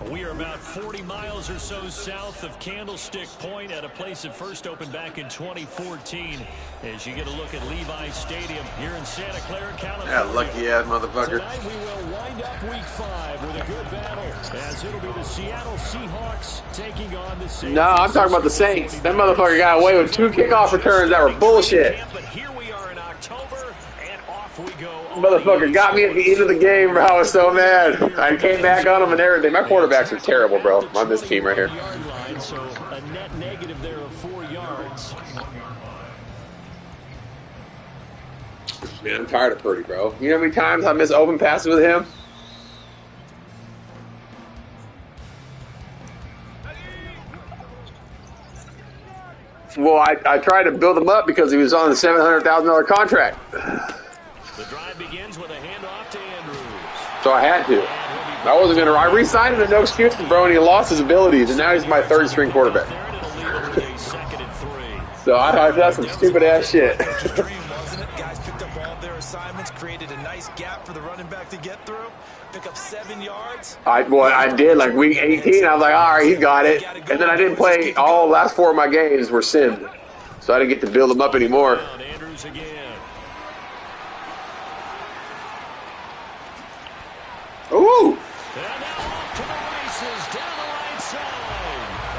We are about 40 miles or so south of Candlestick Point at a place that first opened back in 2014. As you get a look at Levi Stadium here in Santa Clara, California. Yeah, lucky ass motherfucker. Tonight we will wind up Week 5 with a good battle, as it'll be the Seattle Seahawks taking on the Saints. No, I'm talking about the Saints. That motherfucker got away with 2 kickoff returns that were bullshit. But here we are in October, and off we go. Motherfucker got me at the end of the game, bro. I was so mad. I came back on him and everything. My quarterbacks are terrible, bro, on this team right here. So a net negative there of 4 yards. Man, I'm tired of Purdy, bro. You know how many times I miss open passes with him? Well, I tried to build him up because he was on the $700,000 contract. The drive begins with a handoff to Andrews. So I had to. I wasn't going to. I re-signed him to no excuses, bro, and he lost his abilities, and now he's my third-string quarterback. So that's some stupid-ass shit. Guys picked up all their assignments, created a nice gap for the running back to get through, pick up 7 yards. I did, like week 18. I was like, all right, he got it. And then I didn't play all the last 4 of my games were simmed. So I didn't get to build them up anymore. Andrews again. Ooh! And now off to the races down the right side.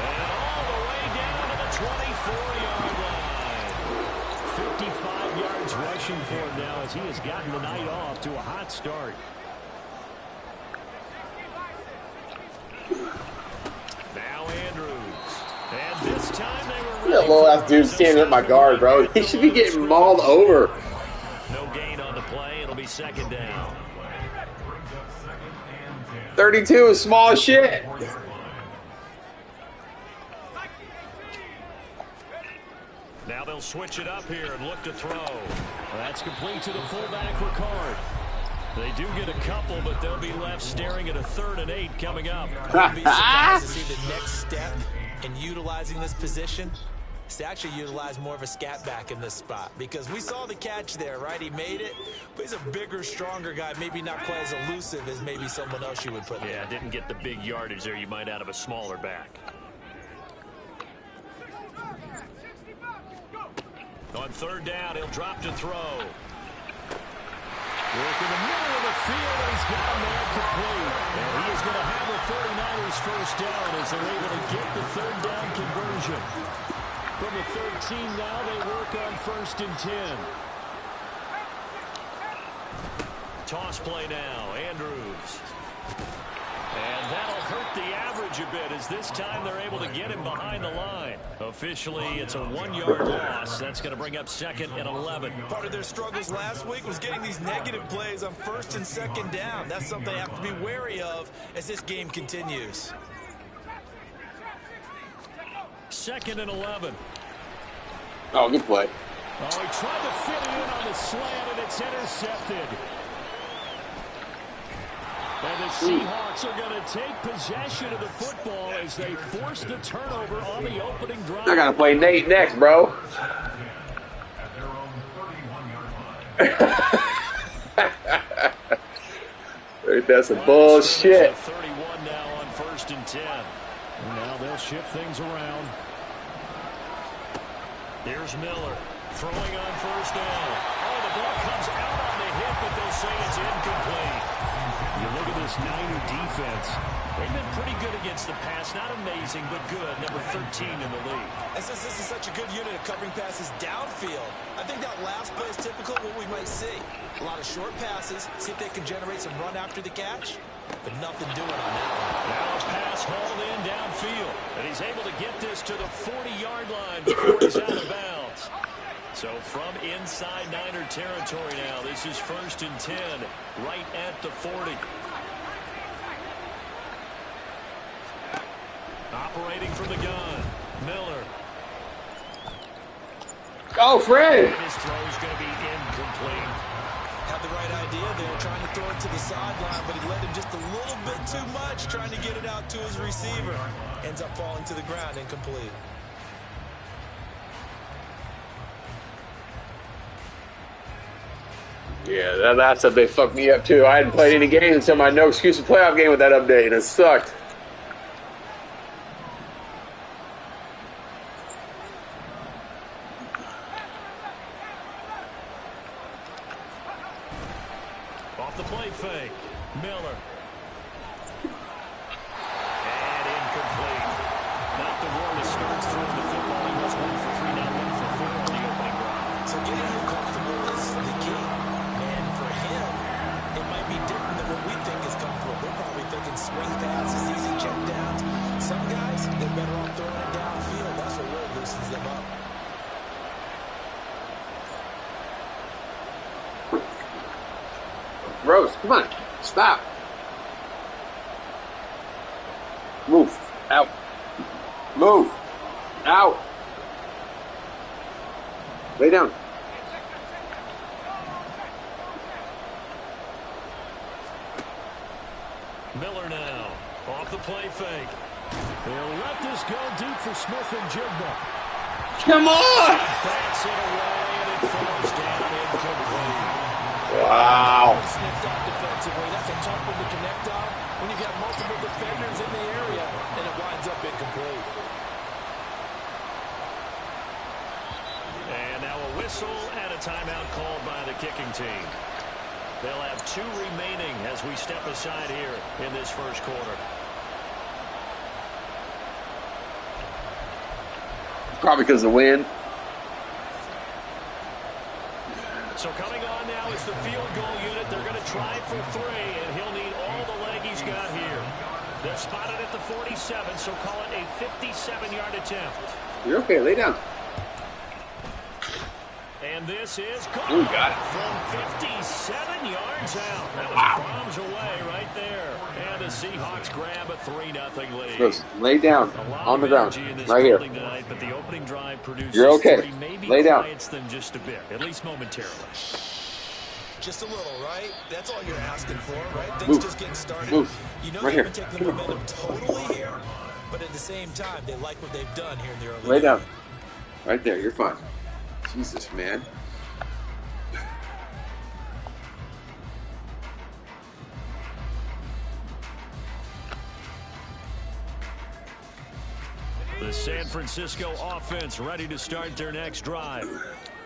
And all the way down to the 24-yard line. 55 yards rushing for him now as he has gotten the night off to a hot start. Now Andrews. And this time they were That little ass dude standing at my guard, bro. He should be getting mauled over. No gain on the play. It'll be second down. 32 is small as shit. Now they'll switch it up here and look to throw. That's complete to the fullback, Ricard. They do get a couple, but they'll be left staring at a 3rd and 8 coming up. I'll be surprised to see the next step in utilizing this position. To actually utilize more of a scat back in this spot, because we saw the catch there, right? He made it, but he's a bigger, stronger guy, maybe not quite as elusive as maybe someone else you would put there. Yeah, didn't get the big yardage there you might out of a smaller back. On 3rd down, he'll drop to throw. Work in the middle of the field, and he's got a man complete. And he is going to have the 49ers first down as they're able to get the 3rd down conversion. From the 13 now, they work on 1st and 10. Toss play now, Andrews. And that'll hurt the average a bit as this time they're able to get him behind the line. Officially, it's a 1-yard loss. That's going to bring up 2nd and 11. Part of their struggles last week was getting these negative plays on 1st and 2nd down. That's something they have to be wary of as this game continues. 2nd and 11. Oh, good play. Oh, he tried to fit it in on the slant, and it's intercepted. And the Seahawks are going to take possession of the football as they force the turnover on the opening drive. I got to play Nate next, bro. That's some bullshit. 31 now on 1st and 10. Now they'll shift things around. Here's Miller throwing on 1st down. Oh, the ball comes out on the hit, but they'll say it's incomplete. You look at this Niner defense. They've been pretty good against the pass. Not amazing, but good. Number 13 in the league. And since this is such a good unit of covering passes downfield, I think that last play is typical of what we might see. A lot of short passes, see if they can generate some run after the catch, but nothing doing on that one. Now a pass hauled in downfield, and he's able to get this to the 40-yard line before he's out of bounds. So from inside Niner territory now, this is 1st and 10, right at the 40. Operating from the gun, Miller. Oh, Fred! And his throw's going to be incomplete. Had the right idea there, trying to throw it to the sideline, but he let him just a little bit too much, trying to get it out to his receiver. Ends up falling to the ground, incomplete. Yeah, that's a they fucked me up too. I hadn't played any games until my no excuses playoff game with that update, and it sucked. Off the play fake. Miller. And incomplete. Not the one that starts throwing the football. He was 1 for 3, now 1 for 4 on the opening drive. So getting him comfortable is the key. And for him, it might be different than what we think is comfortable. We're probably thinking swing passes, easy check downs. Some guys, they're better off throwing it downfield. That's what really loosens them up. Rose, come on. Stop. Move. Out. Move. Out. Lay down. Miller now. Off the play fake. They'll let this go deep for Smith and Jigba. Come on! Bats it away, and it falls down incomplete. Wow. Sniffed out defensively. That's a tough one to connect on when you've got multiple defenders in the area, and it winds up incomplete. And now a whistle and a timeout called by the kicking team. They'll have 2 remaining as we step aside here in this first quarter. Probably because of the wind. So coming on now is the field goal unit. They're going to try for 3, and he'll need all the leg he's got here. They're spotted at the 47, so call it a 57-yard attempt. You're okay. Lay down. And this is good. Ooh, got it. From 57 yards out. That was bombs away right there. And the Seahawks grab a 3-0 lead. Just lay down on the ground, right here. Tonight, but the opening drive produces You're okay. 3, maybe Lay down. quiets them just a bit, at least momentarily. Just a little, right? That's all you're asking for, right? Things Move. just getting started. Move. You know Right they here. haven't taken the momentum totally here, but at the same time, they like what they've done here in the early Lay down. game. Right there. You're fine. Jesus, man. The San Francisco offense ready to start their next drive.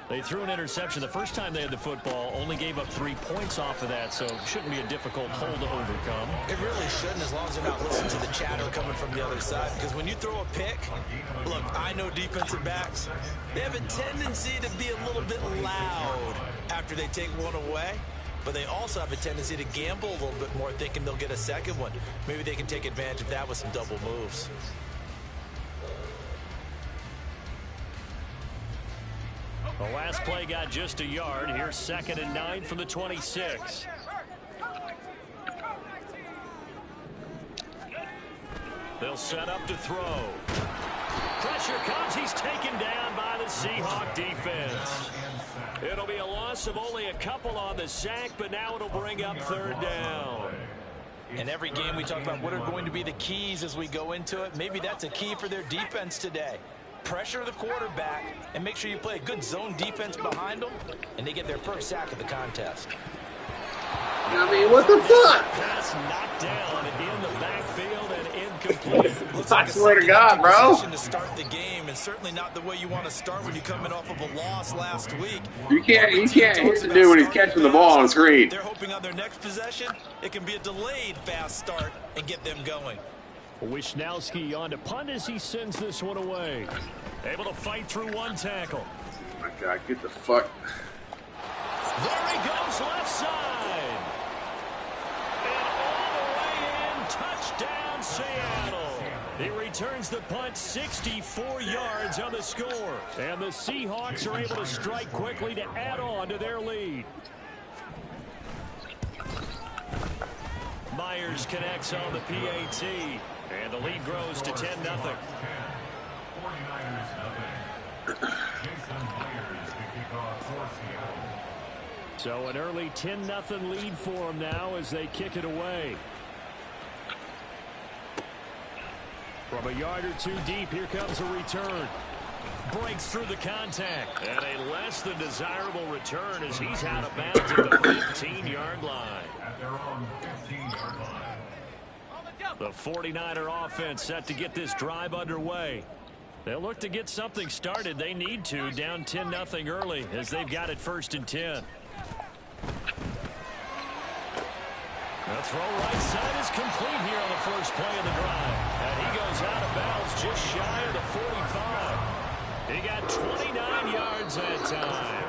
They threw an interception the first time they had the football, only gave up 3 points off of that, so it shouldn't be a difficult hole to overcome. It really shouldn't, as long as they're not listening to the chatter coming from the other side. Because when you throw a pick, look, I know defensive backs, they have a tendency to be a little bit loud after they take one away. But they also have a tendency to gamble a little bit more, thinking they'll get a second one. Maybe they can take advantage of that with some double moves. The last play got just a yard. Here's 2nd and 9 from the 26. They'll set up to throw. Pressure comes. He's taken down by the Seahawk defense. It'll be a loss of only a couple on the sack, but now it'll bring up 3rd down. In every game, we talk about what are going to be the keys as we go into it. Maybe that's a key for their defense today. Pressure the quarterback and make sure you play a good zone defense behind them, and they get their first sack of the contest. I mean, what the fuck? Pass knocked down in the backfield and incomplete. Looks I like a swear to God, bro. position to start the game, and certainly not the way you want to start when you're coming off of a loss last week. You can't hit the dude when he's catching the ball on the screen. They're hoping on their next possession, it can be a delayed fast start and get them going. Wisnowski on to punt as he sends this one away. Able to fight through 1 tackle. Oh my God, get the fuck. There he goes, left side. And all the way in, touchdown Seattle. He returns the punt 64 yards on the score. And the Seahawks are able to strike quickly to add on to their lead. Myers connects on the PAT. And the lead grows to 10-0. So an early 10-0 lead for them now as they kick it away. From a yard or 2 deep, here comes a return. Breaks through the contact. And a less than desirable return as he's out of bounds at the 15-yard line. The 49er offense set to get this drive underway. They'll look to get something started. They need to, down 10-0 early as they've got it 1st and 10. The throw right side is complete here on the first play of the drive. And he goes out of bounds just shy of the 45. He got 29 yards that time.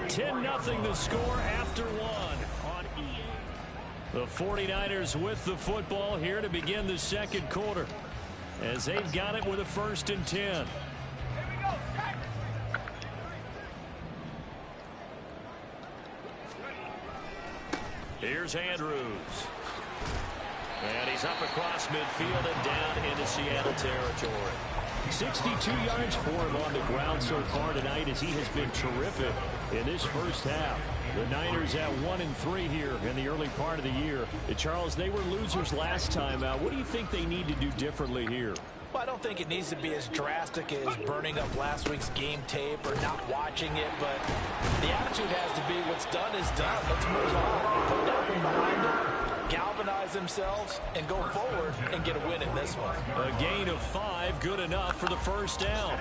10-0 the score after one on EA. The 49ers with the football here to begin the second quarter, as they've got it with a 1st and 10. Here's Andrews. And he's up across midfield and down into Seattle territory. 62 yards for him on the ground so far tonight, as he has been terrific in this first half. The Niners at 1-3 here in the early part of the year. And Charles, they were losers last time out. What do you think they need to do differently here? Well, I don't think it needs to be as drastic as burning up last week's game tape or not watching it, but the attitude has to be what's done is done. Let's move on. Put that one behind them, galvanize themselves, and go forward and get a win in this one. A gain of 5, good enough for the first down.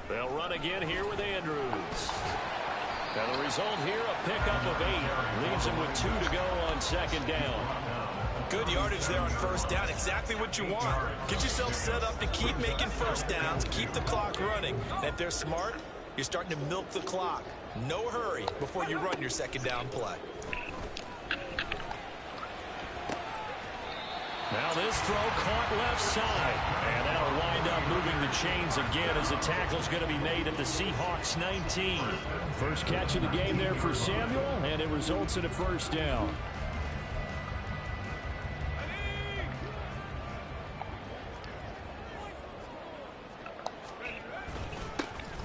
They'll run again here with Andrews. And the result here, a pickup of 8. Leaves him with 2 to go on 2nd down. Good yardage there on 1st down. Exactly what you want. Get yourself set up to keep making 1st downs, keep the clock running. And if they're smart, you're starting to milk the clock. No hurry before you run your 2nd down play. Now this throw caught left side. And that'll wind up moving the chains again, as the tackle's going to be made at the Seahawks 19. First catch of the game there for Samuel, and it results in a 1st down.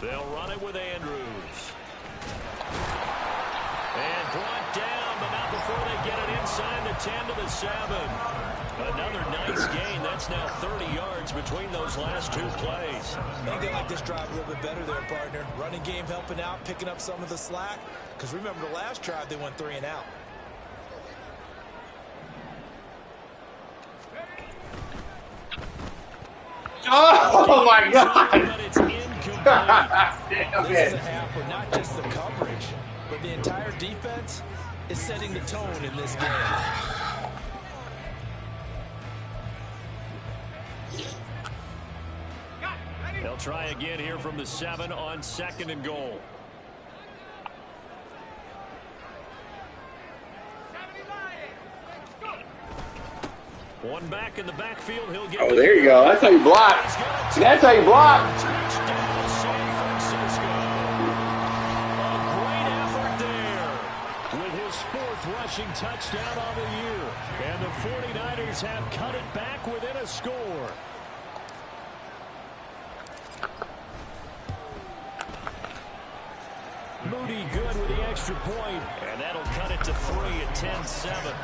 They'll run it with Andrews. And brought down, but not before they get it inside the 10 to the 7. Another nice gain. That's now 30 yards between those last 2 plays. I think they like this drive a little bit better there, partner. Running game helping out, picking up some of the slack. Because remember, the last drive, they went 3 and out. Oh, my God. But it's incomplete. Damn This is it. a half where not just the coverage, but the entire defense is setting the tone in this game. They'll try again here from the 7 on 2nd and goal. One back in the backfield. He'll get. Oh, there you go. That's how you block. That's how you block. Touchdown, San Francisco. A great effort there with his 4th rushing touchdown on the year. And the 49ers have cut it back within a score. Moody good with the extra point, and that'll cut it to 3 at 10-7.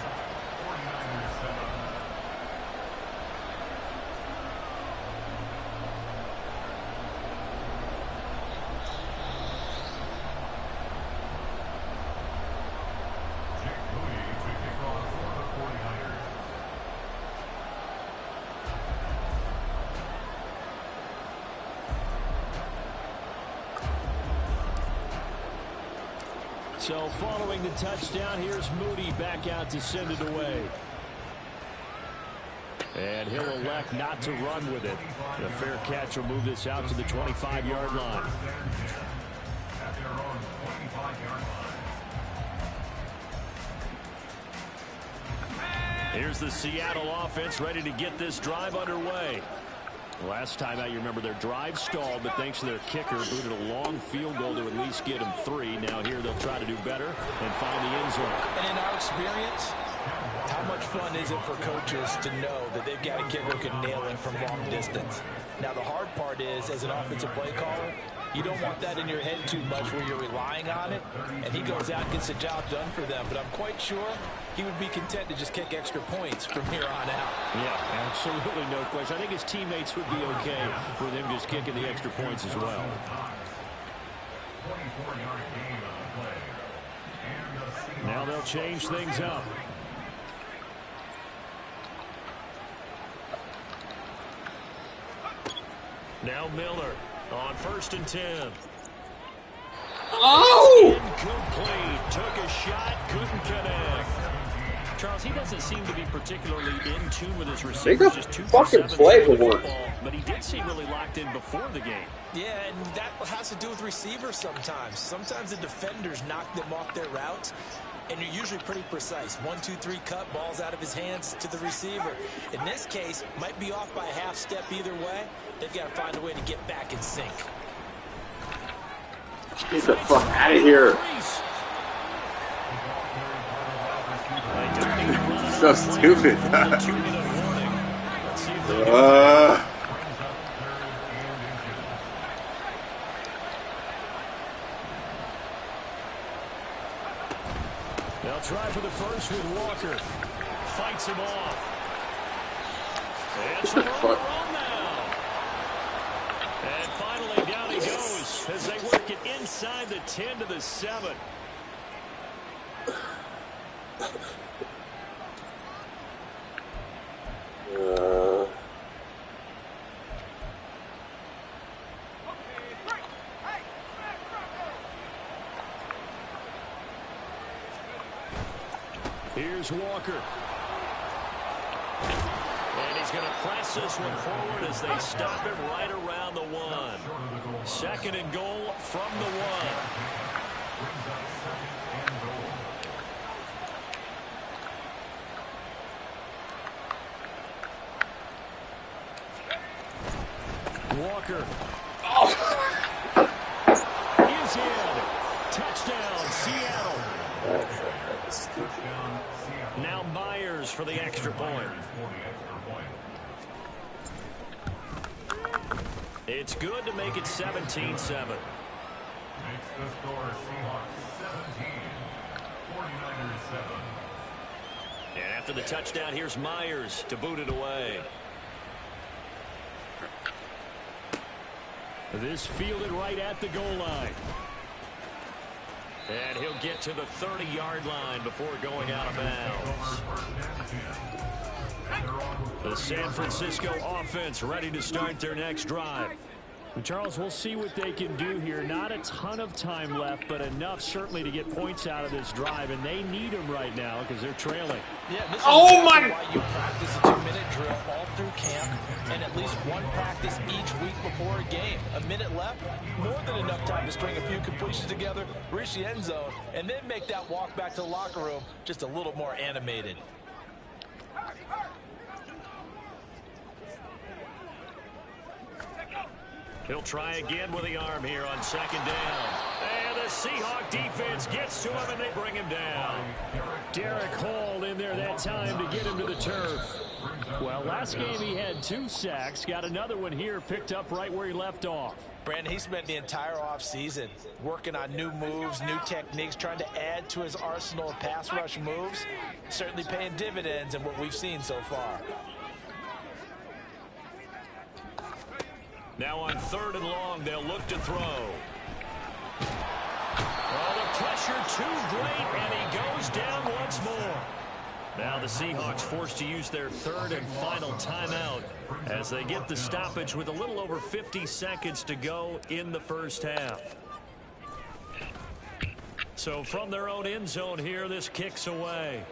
So following the touchdown, here's Moody back out to send it away. And he'll elect not to run with it. A fair catch will move this out to the 25-yard line. Here's the Seattle offense ready to get this drive underway. Last time out, you remember their drive stalled, but thanks to their kicker, booted a long field goal to at least get them 3. Now here they'll try to do better and find the end zone. And in our experience, how much fun is it for coaches to know that they've got a kicker who can nail it from long distance? Now the hard part is, as an offensive play caller, you don't want that in your head too much where you're relying on it, and he goes out and gets the job done for them. But I'm quite sure he would be content to just kick extra points from here on out. Yeah, absolutely no question. I think his teammates would be okay with him just kicking the extra points as well. Now they'll change things up. Now Miller on 1st and 10. Oh! Incomplete. Took a shot, couldn't connect. Charles, he doesn't seem to be particularly in tune with his receivers. Just 2 for 7 play for football, once. but he did seem really locked in before the game. Yeah, and that has to do with receivers sometimes. Sometimes the defenders knock them off their routes, and you're usually pretty precise. 1, 2, 3 cut, balls out of his hands to the receiver. In this case, might be off by a half step either way. They've got to find a way to get back in sync. Get the fuck out of here. So stupid. They'll try for the first with Walker. Fights him off. It's the ball now. And finally down he goes as they work it inside the 10 to the 7. Here's Walker. And he's going to press this one forward as they stop it right around the 1. Second and goal from the 1. Walker. Is in. Touchdown, Seattle. Now Myers for the extra point. It's good to make it 17-7. Makes the score Seahawks 17, 49ers 7. And after the touchdown, here's Myers to boot it away. This fielded right at the goal line. And he'll get to the 30-yard line before going out of bounds. The San Francisco offense ready to start their next drive. And Charles, we'll see what they can do here. Not a ton of time left, but enough certainly to get points out of this drive, and they need them right now because they're trailing. Yeah, this is Oh my! why you practice a 2-minute drill all through camp and at least one practice each week before a game. A minute left, more than enough time to string a few completions together, reach the end zone, and then make that walk back to the locker room just a little more animated. He'll try again with the arm here on second down. And the Seahawk defense gets to him, and they bring him down. Derek Hall in there that time to get him to the turf. Well, last game he had 2 sacks. Got another one here, picked up right where he left off. Brandon, he spent the entire offseason working on new moves, new techniques, trying to add to his arsenal of pass rush moves. Certainly paying dividends in what we've seen so far. Now on 3rd and long, they'll look to throw. Oh, the pressure too great, and he goes down once more. Now the Seahawks forced to use their 3rd and final timeout as they get the stoppage with a little over 50 seconds to go in the first half. So from their own end zone here, this kicks away.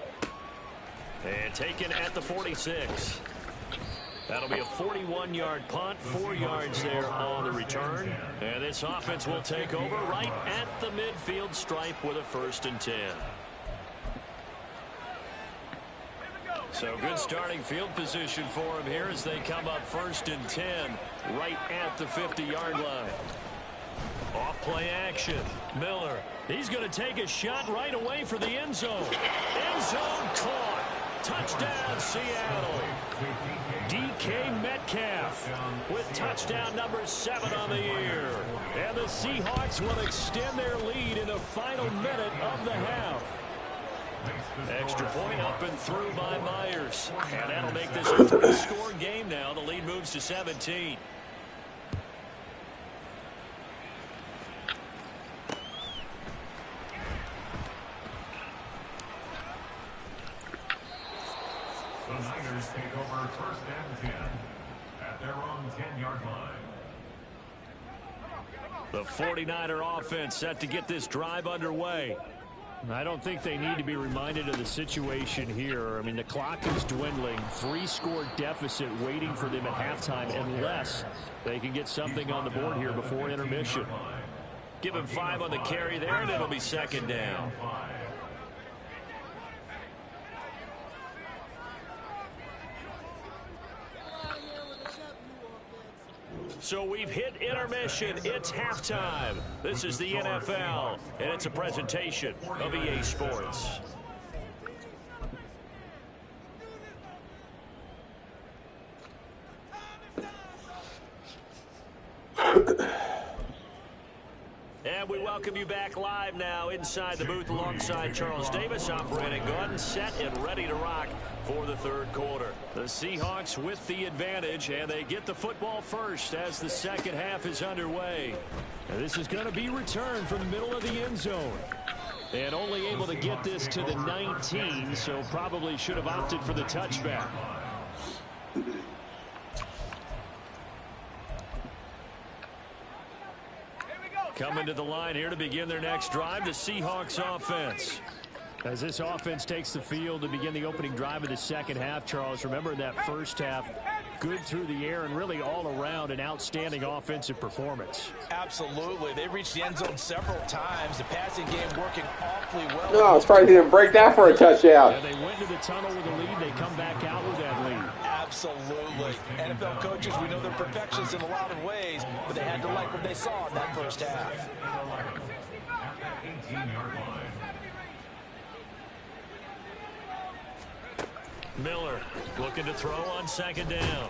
And taken at the 46. That'll be a 41-yard punt, 4 yards there on the return. And this offense will take over right at the midfield stripe with a 1st and 10. So good starting field position for him here as they come up 1st and 10 right at the 50-yard line. Off play action. Miller. He's going to take a shot right away for the end zone. End zone caught. Touchdown, Seattle. DK Metcalf with touchdown number 7 on the year. And the Seahawks will extend their lead in the final minute of the half. Extra point up and through by Myers. And that'll make this a 3-score game now. The lead moves to 17. The Niners take over 1st and 10 at their own 10-yard line. The 49er offense set to get this drive underway. I don't think they need to be reminded of the situation here. I mean, the clock is dwindling. 3-score deficit waiting for them at halftime unless they can get something on the board here before intermission. Give him 5 on the carry there, and it'll be second down. So we've hit intermission. It's halftime. This is the NFL, and it's a presentation of EA Sports. And we welcome you back live now inside the booth alongside Charles Davis, operating gun, set and ready to rock for the third quarter. The Seahawks with the advantage, and they get the football first as the second half is underway. And this is going to be returned from the middle of the end zone. And only able to get this to the 19, so probably should have opted for the touchback. Coming to the line here to begin their next drive, the Seahawks offense. As this offense takes the field to begin the opening drive of the second half, Charles, remember in that first half, good through the air and really all around an outstanding offensive performance. Absolutely. They reached the end zone several times. The passing game working awfully well. No, it's probably going to break that for a touchdown. Yeah, they went to the tunnel with a lead. They come back out with that lead. Absolutely. NFL coaches, we know they're perfectionists in a lot of ways, but they had to like what they saw in that first half. 18-yard line. Miller looking to throw on second down.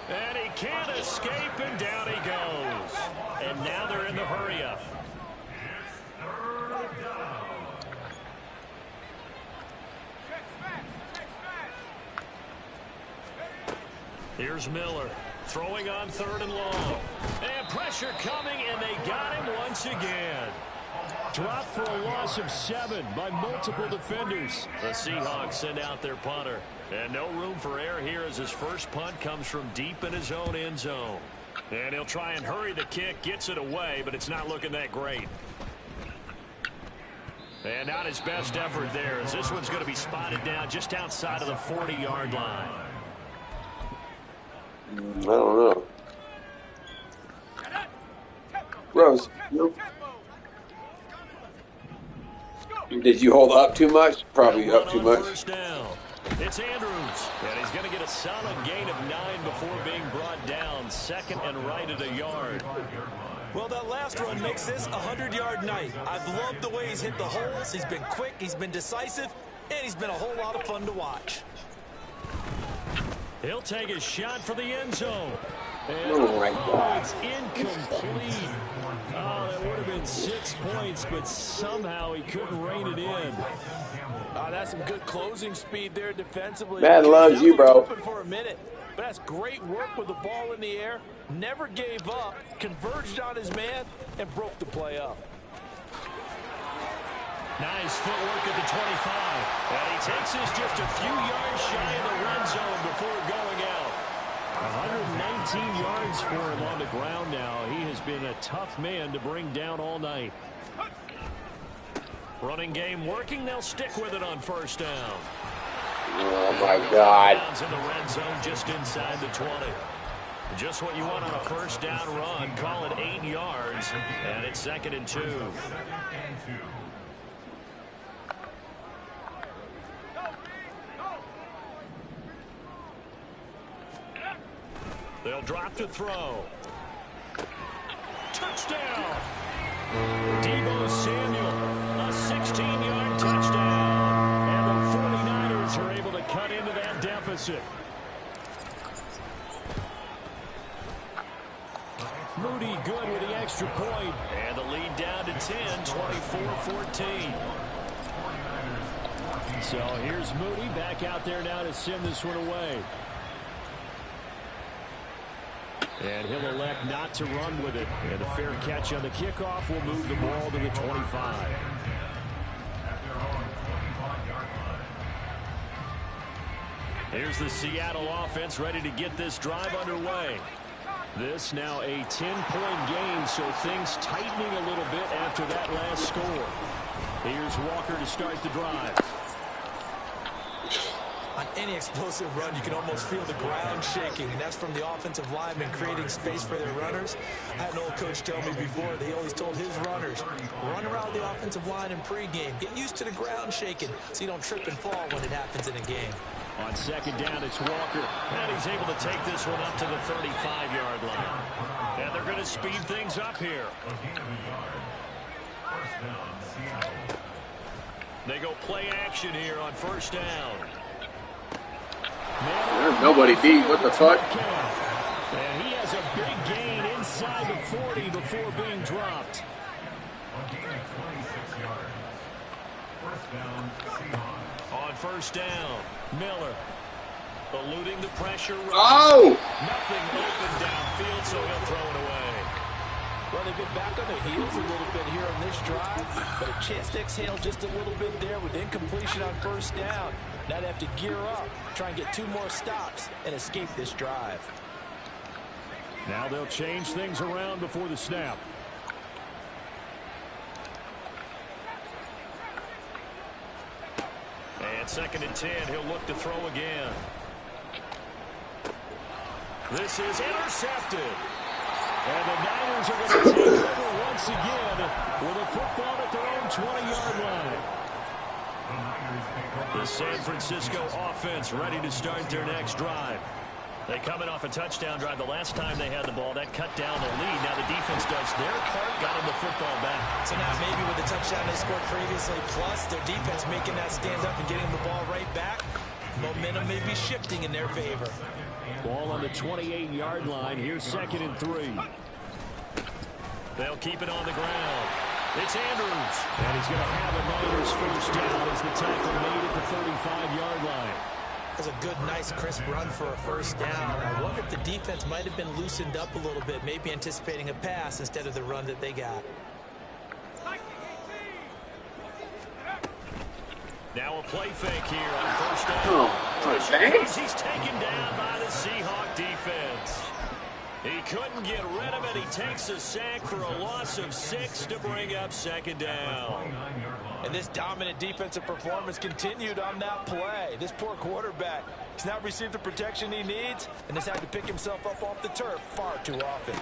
And he can't escape, and down he goes. And now they're in the hurry-up. Here's Miller throwing on third and long. And pressure coming, and they got him once again. Dropped for a loss of 7 by multiple defenders. The Seahawks send out their punter. And no room for error here as his first punt comes from deep in his own end zone. And he'll try and hurry the kick, gets it away, but it's not looking that great. And not his best effort there, as this one's going to be spotted down just outside of the 40-yard line. I don't know. Rose, nope. Did you hold up too much? Probably up too much. First down. It's Andrews, and he's going to get a solid gain of 9 before being brought down. Second and right at a yard. Well, that last run makes this a 100-yard night. I've loved the way he's hit the holes. He's been quick, he's been decisive, and he's been a whole lot of fun to watch. He'll take a shot for the end zone. And Oh, my God. it's incomplete. Oh, that would have been 6 points, but somehow he couldn't rein it in. That's some good closing speed there defensively. Madden loves you, bro. Open for a minute, but that's great work with the ball in the air. Never gave up, converged on his man, and broke the play up. Nice footwork at the 25. And he takes this just a few yards shy of the red zone before going out. 119 yards for him on the ground now. He has been a tough man to bring down all night. Running game working. They'll stick with it on first down. Oh, my God. In the red zone just inside the 20. Just what you want on a first down run. Call it 8 yards. And it's 2nd and 2. They'll drop to throw. Touchdown! Deebo Samuel, a 16-yard touchdown. And the 49ers are able to cut into that deficit. Moody good with the extra point. And the lead down to 10, 24-14. So here's Moody back out there now to send this one away. And he'll elect not to run with it. And a fair catch on the kickoff will move the ball to the 25. Here's the Seattle offense ready to get this drive underway. This now a 10-point game, so things tightening a little bit after that last score. Here's Walker to start the drive. On any explosive run, you can almost feel the ground shaking, and that's from the offensive linemen creating space for their runners. I had an old coach tell me before, they always told his runners, run around the offensive line in pregame. Get used to the ground shaking so you don't trip and fall when it happens in a game. On second down, it's Walker. And he's able to take this one up to the 35-yard line. And they're going to speed things up here. They go play action here on first down. There's nobody beat. What the fuck? And he has a big gain inside the 40 before being dropped. On first down, Miller eluding the pressure. Oh! Nothing open downfield, so he'll throw it away. Well, they've been back on their heels a little bit here on this drive, but a chance to exhale just a little bit there with incompletion on first down. Now they have to gear up, try and get 2 more stops, and escape this drive. Now they'll change things around before the snap. And second and 10, he'll look to throw again. This is intercepted. And the Niners are going to take over once again with a football at their own 20-yard line. The San Francisco offense ready to start their next drive. They coming off a touchdown drive the last time they had the ball. That cut down the lead. Now the defense does their part, got them the football back. So now maybe with the touchdown they scored previously, plus their defense making that stand up and getting the ball right back, momentum may be shifting in their favor. Ball on the 28-yard line. Here's second and 3. They'll keep it on the ground. It's Andrews. And he's going to have a Niners first down as the tackle made at the 35-yard line. That's a good, nice, crisp run for a first down. I wonder if the defense might have been loosened up a little bit, maybe anticipating a pass instead of the run that they got. Now a play fake here on first down. He's taken down by the Seahawk defense. He couldn't get rid of it. He takes a sack for a loss of 6 to bring up second down. And this dominant defensive performance continued on that play. This poor quarterback has not received the protection he needs and has had to pick himself up off the turf far too often.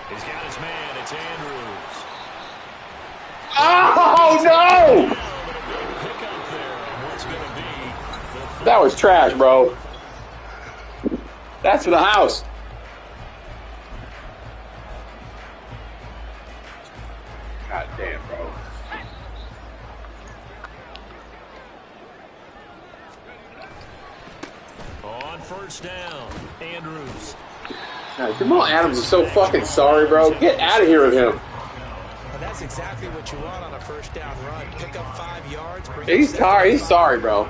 He's got his man. It's Andrews. Oh, no! That was trash, bro. That's for the house. God damn, bro. On first down, Andrews. God, Jamal Adams is so fucking sorry, bro. Get out of here with him. And that's exactly what you want on a first down run. Pick up 5 yards. He's tired. He's sorry, bro.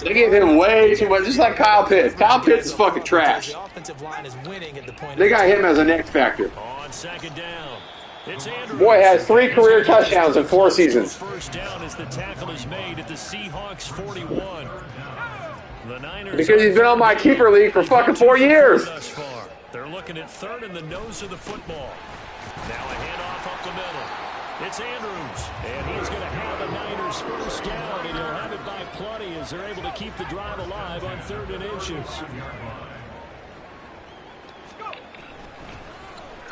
They gave him way too much, just like Kyle Pitts. Kyle Pitts is fucking trash. The offensive line is winning at the point. They got him as an X factor. On second down, it's Andrews. Boy has 3 career touchdowns in 4 seasons. First down as the tackle is made at the Seahawks 41. The Niners, because he's been on my keeper league for fucking 4 years. Thus far. They're looking at third in the nose of the football. Now a handoff up the middle. It's Andrews, and he's going to have the Niners first down, and he'll have it by plenty as they're able to keep the drive alive on 3rd and inches.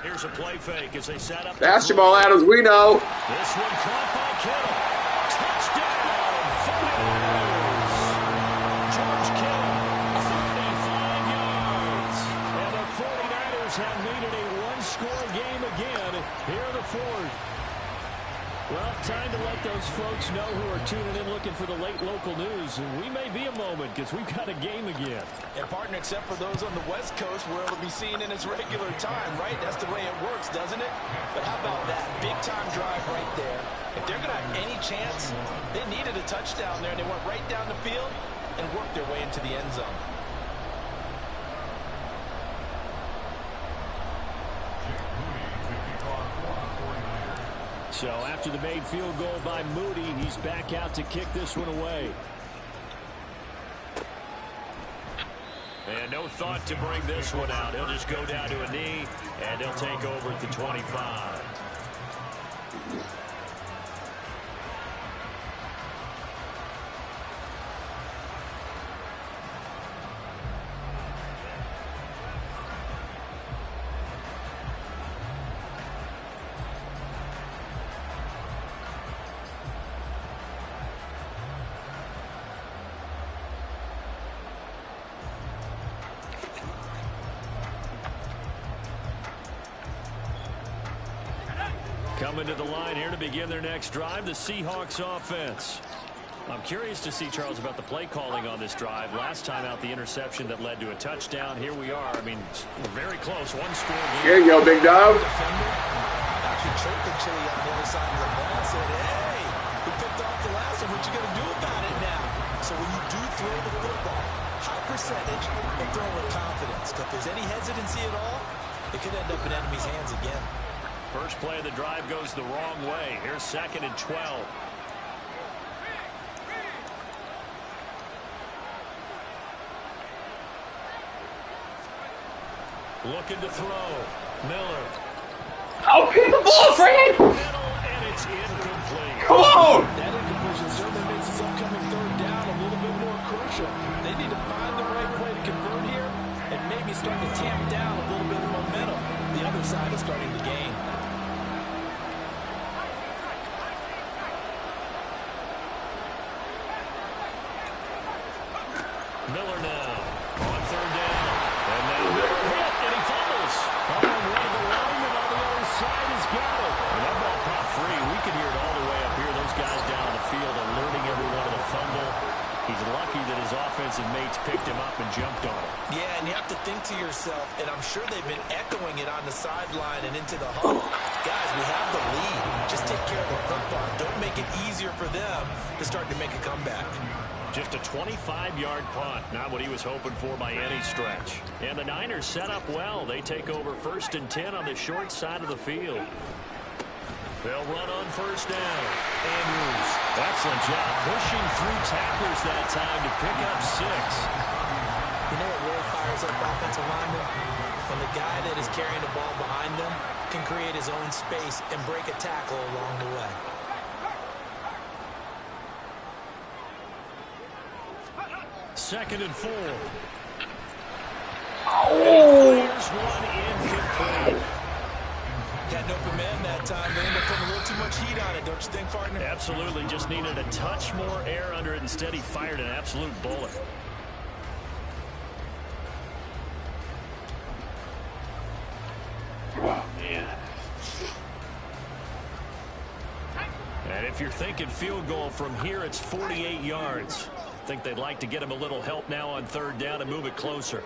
Here's a play fake as they set up. That's Jamal Adams, we know. This one caught by Kittle. Touchdown, 49ers. George Kittle, 35 yards. And the 49ers have made it a one-score game again here in the 4th. Well, time to let those folks know who are tuning in looking for the late local news. We may be a moment because we've got a game again. And partner, except for those on the West Coast where it'll be seen in its regular time, right? That's the way it works, doesn't it? But how about that big-time drive right there? If they're going to have any chance, they needed a touchdown there, and they went right down the field and worked their way into the end zone. So after the made field goal by Moody, he's back out to kick this one away. And no thought to bring this one out. He'll just go down to a knee And they'll take over at the 25. Coming to the line here to begin their next drive, the Seahawks offense. I'm curious to see, Charles, about the play calling on this drive. Last time out, the interception that led to a touchdown. Here we are. I mean, we're very close. One score game. Here you go, big dog. Actually chirping Chili on the other side of the ball. Said, hey, we picked off the last one. What you going to do about it now? So when you do throw the football, high percentage, but throw with confidence. If there's any hesitancy at all, it could end up in enemy's hands again. First play of the drive goes the wrong way. Here's 2nd and 12. Looking to throw. Miller. Oh, hit the ball, Fred! Middle, and it's incomplete. Come on! That incompletion certainly makes this upcoming third down a little bit more crucial. They need to find the right play to convert here and maybe start to tamp down a little bit of momentum. The other side is starting to gain. Miller now on 3rd down. And now Miller hit, and he fumbles. Oh, and one of the linemen on the other side has got it. And that ball popped free. We can hear it all the way up here. Those guys down on the field alerting everyone of the fumble. He's lucky that his offensive mates picked him up and jumped on him. Yeah, and you have to think to yourself, and I'm sure they've been echoing it on the sideline and into the huddle. Guys, we have the lead. Just take care of the football. Don't make it easier for them to start to make a comeback. Just a 25-yard punt, not what he was hoping for by any stretch. And the Niners set up well. They take over 1st and 10 on the short side of the field. They'll run on 1st down. Andrews, excellent job pushing through tacklers that time to pick up 6. You know what really fires up offensive linemen? When the guy that is carrying the ball behind them can create his own space and break a tackle along the way. Second and 4. Oh! Here's one incomplete. Had an open man that time. They ended up putting a little too much heat on it, don't you think, partner? Absolutely. Just needed a touch more air under it. Instead, he fired an absolute bullet. Oh, man. And if you're thinking field goal from here, it's 48 yards. I think they'd like to get him a little help now on 3rd down and move it closer.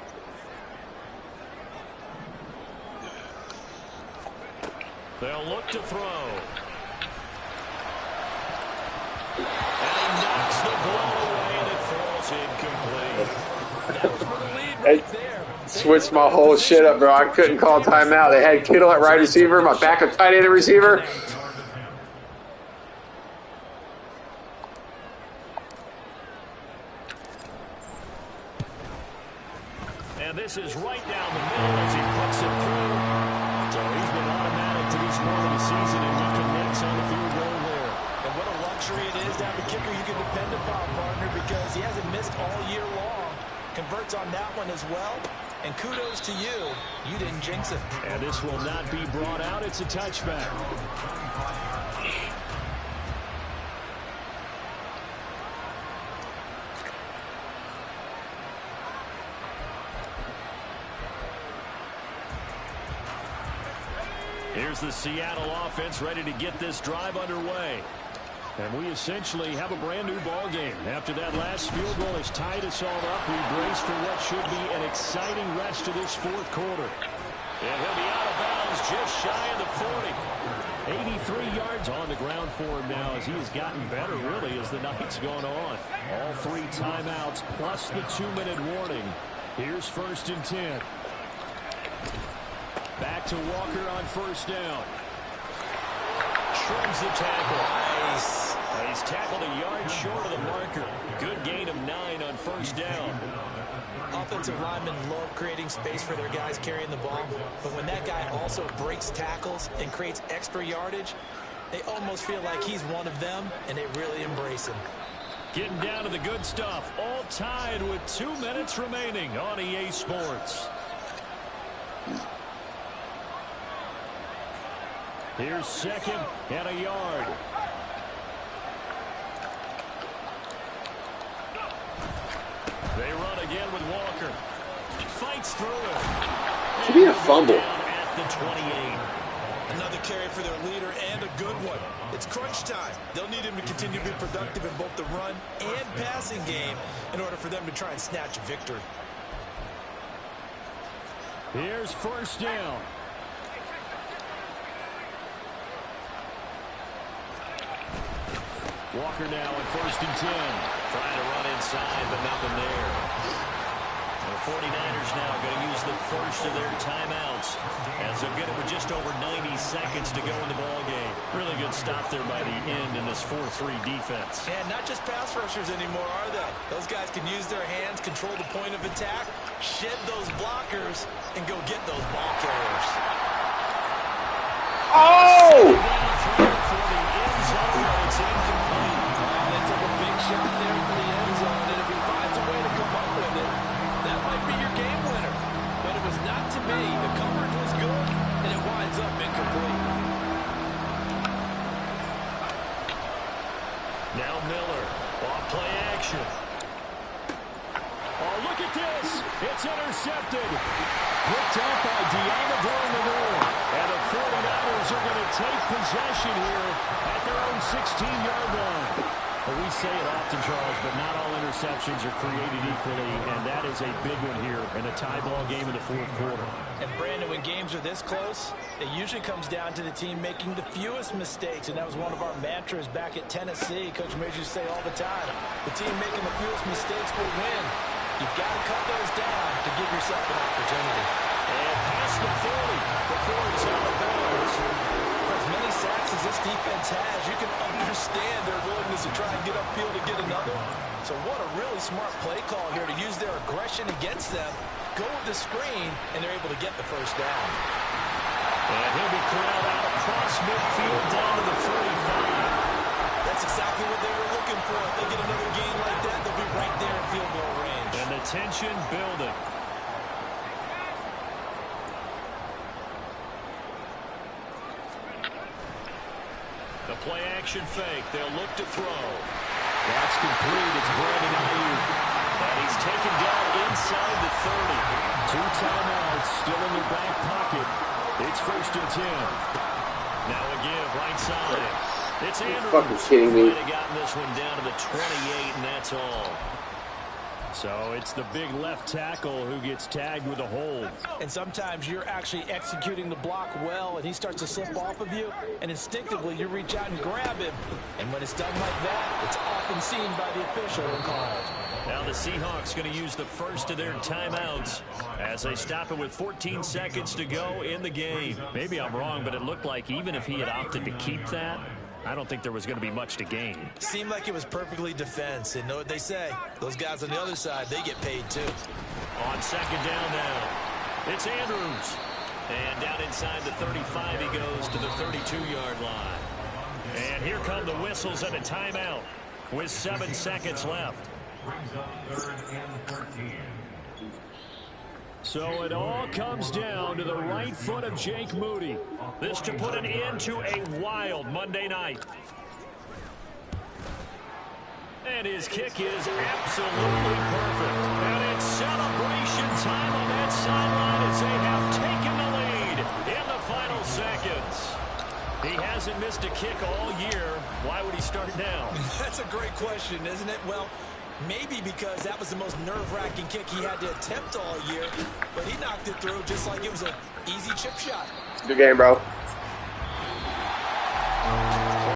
They'll look to throw. And he knocks the ball away, and it falls incomplete. That was for the lead right there. Switched my whole shit up, bro. I couldn't call timeout. They had Kittle at right receiver, my backup tight end receiver. And this is right down the middle as he puts it through. So he's been automatic to this point of the season, and he connects on the field goal there. And what a luxury it is to have a kicker you can depend upon, partner, because he hasn't missed all year long. Converts on that one as well. And kudos to you. You didn't jinx it. And this will not be brought out. It's a touchback. Here's the Seattle offense ready to get this drive underway. And we essentially have a brand new ball game. After that last field goal has tied us all up, we brace for what should be an exciting rest of this 4th quarter. And he'll be out of bounds just shy of the 40. 83 yards on the ground for him now as he has gotten better, really, as the night's gone on. All 3 timeouts plus the 2-minute warning. Here's 1st and 10. Back to Walker on 1st down. Trims the tackle. Nice. He's tackled a yard short of the marker. Good gain of 9 on first down. Offensive linemen love creating space for their guys carrying the ball, but when that guy also breaks tackles and creates extra yardage, they almost feel like he's one of them, and they really embrace him. Getting down to the good stuff. All tied with 2 minutes remaining on EA Sports. Here's second and a yard. They run again with Walker. Fights through it. Should be a fumble. At the 28. Another carry for their leader and a good one. It's crunch time. They'll need him to continue to be productive in both the run and passing game in order for them to try and snatch a victory. Here's first down. Walker now at 1st and 10. Trying to run inside, but nothing there. The 49ers now going to use the first of their timeouts as they'll get it with just over 90 seconds to go in the ball game. Really good stop there by the end in this 4-3 defense. And not just pass rushers anymore, are they? Those guys can use their hands, control the point of attack, shed those blockers, and go get those ball carriers. Oh! For the end zone, but it's incomplete. They took a big shot there for the end zone, and if he finds a way to come up with it, that might be your game winner. But it was not to be. The coverage was good, and it winds up incomplete. Now Miller, off play action. Oh, look at this. It's intercepted. Picked up by Deommodore. And the 49ers are going to take possession here at their own 16-yard line. Well, we say it often, Charles, but not all interceptions are created equally, and that is a big one here in a tie ball game in the 4th quarter. And, Brandon, when games are this close, it usually comes down to the team making the fewest mistakes, and that was one of our mantras back at Tennessee. Coach made you say all the time, the team making the fewest mistakes will win. You've got to cut those down to give yourself an opportunity. And past the 40 before it's on the boards. For as many sacks as this defense has, you can understand their willingness to try and get upfield to get another. So what a really smart play call here to use their aggression against them, go with the screen, and they're able to get the first down. And he'll be corralled out across midfield down to the 45. That's exactly what they were looking for. If they get another gain like that, they'll be right there in field goal range. And the tension building. The play action fake. They'll look to throw. That's complete. It's Brandon Ayuk. And he's taken down inside the 30. 2 timeouts still in their back pocket. It's 1st and 10. Now a give right side. It's Andrews. Fucking kidding me. Might have gotten this one down to the 28, and that's all. So it's the big left tackle who gets tagged with a hold. And sometimes you're actually executing the block well, and he starts to slip off of you, and instinctively you reach out and grab him. And when it's done like that, it's often seen by the official and called. Now the Seahawks going to use the first of their timeouts as they stop it with 14 seconds to go in the game. Maybe I'm wrong, but it looked like even if he had opted to keep that, I don't think there was going to be much to gain. Seemed like it was perfectly defense, and know what they say. Those guys on the other side, they get paid too. On second down now, it's Andrews. And down inside the 35 he goes to the 32-yard line. And here come the whistles and a timeout with 7 seconds left. Brings up 3rd and 13. So it all comes down to the right foot of Jake Moody. This to put an end to a wild Monday night. And his kick is absolutely perfect. And it's celebration time on that sideline as they have taken the lead in the final seconds. He hasn't missed a kick all year. Why would he start now? That's a great question, isn't it? Well, maybe because that was the most nerve-wracking kick he had to attempt all year, but he knocked it through just like it was an easy chip shot. Good game, bro.